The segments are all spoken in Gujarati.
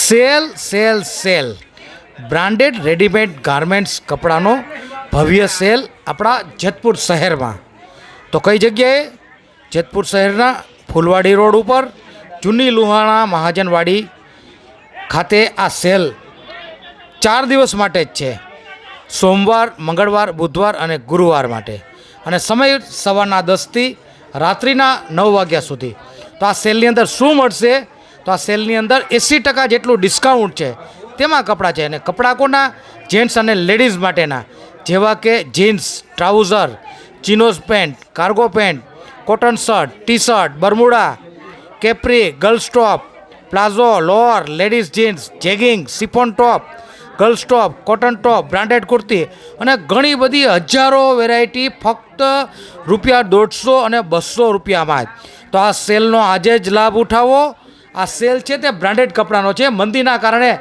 Sale sale sale branded readymade garments કપડાનો ભવ્ય સેલ આપણા જેતપુર શહેરમાં. તો કઈ જગ્યાએ? જેતપુર શહેરના ફૂલવાડી રોડ ઉપર જૂની લુહાણા મહાજનવાડી ખાતે આ સેલ 4 દિવસ માટે જ છે. સોમવાર, મંગળવાર, બુધવાર અને ગુરુવાર માટે. અને સમય સવારના 10થી રાત્રિના 9 વાગ્યા સુધી. તો આ સેલની અંદર શું મળશે? તો આ સેલની અંદર 80% જેટલું ડિસ્કાઉન્ટ છે. તેમાં કપડાં છે, અને કપડાં કોના? જેન્ટ્સ અને લેડીઝ માટેના, જેવા કે jeans, trouser, chinos pant, cargo pant, cotton shirt, T shirt, Bermuda, capri, girls top, palazzo, lower, ladies jeans, jegging, chiffon top, girls top, cotton top, branded kurti અને ઘણી બધી હજારો વેરાયટી ફક્ત ₹150 અને ₹200 તો આ સેલનો આજે જ લાભ ઉઠાવો. આ સેલ છે તે બ્રાન્ડેડ કપડાનો છે. મંદીના કારણે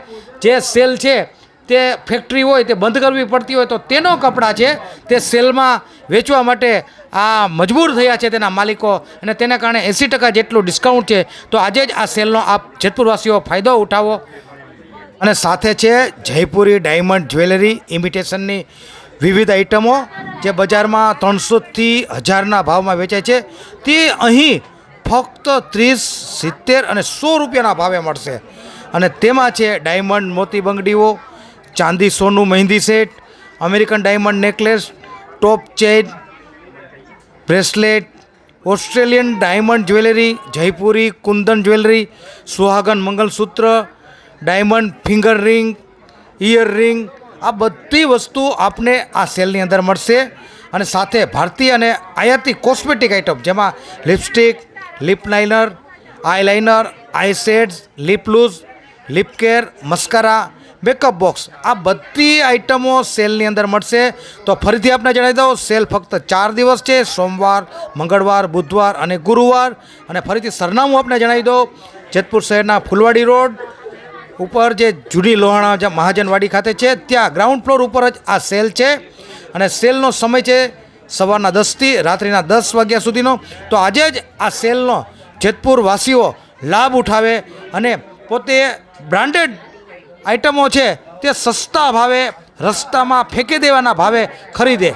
જે સેલ છે તે ફેક્ટરી હોય તે બંધ કરવી પડતી હોય, તો તેનો કપડાં છે તે સેલમાં વેચવા માટે આ મજબૂર થયા છે તેના માલિકો, અને તેના કારણે 80% જેટલું ડિસ્કાઉન્ટ છે. તો આજે જ આ સેલનો આપ જેતપુરવાસીઓ ફાયદો ઉઠાવો. અને સાથે છે જયપુરી ડાયમંડ જ્વેલરી ઇમિટેશનની વિવિધ આઇટમો જે બજારમાં 300થી 1000ના ભાવમાં વેચાય છે, તે અહીં ફક્ત 30, 70 અને ₹100ના ભાવે મળશે. અને તેમાં છે ડાયમંડ મોતી બંગડીઓ, ચાંદી સોનું mehndi set, American diamond necklace, top chain, bracelet, Australian diamond jewellery, Jaipuri kundan jewellery, સુહાગન mangalsutra, diamond finger ring, ear ring, આ બધી વસ્તુ આપને આ સેલની અંદર મળશે. અને સાથે ભારતીય અને આયાતી કોસ્મેટિક આઇટમ, જેમાં lipstick, lip liner, eye liner, eye shades, lip gloss, lip care, mascara, makeup box, આ બધી આઇટમો સેલની અંદર મળશે. તો ફરીથી આપને જણાવી દઉં, સેલ ફક્ત 4 દિવસ છે, સોમવાર, મંગળવાર, બુધવાર અને ગુરુવાર. અને ફરીથી સરનામું આપને જણાવી દઉં, જેતપુર શહેરના ફૂલવાડી રોડ ઉપર જે જૂની લોહાણા મહાજનવાડી ખાતે છે, ત્યાં ગ્રાઉન્ડ ફ્લોર ઉપર જ આ સેલ છે. અને સેલનો સમય છે સવારના 10થી રાત્રિના 10 વાગ્યા સુધીનો. તો આજે જ આ સેલનો જેતપુર વાસીઓ લાભ ઉઠાવે અને પોતે બ્રાન્ડેડ આઇટમો છે તે સસ્તા ભાવે રસ્તામાં ફેંકી દેવાના ભાવે ખરીદે.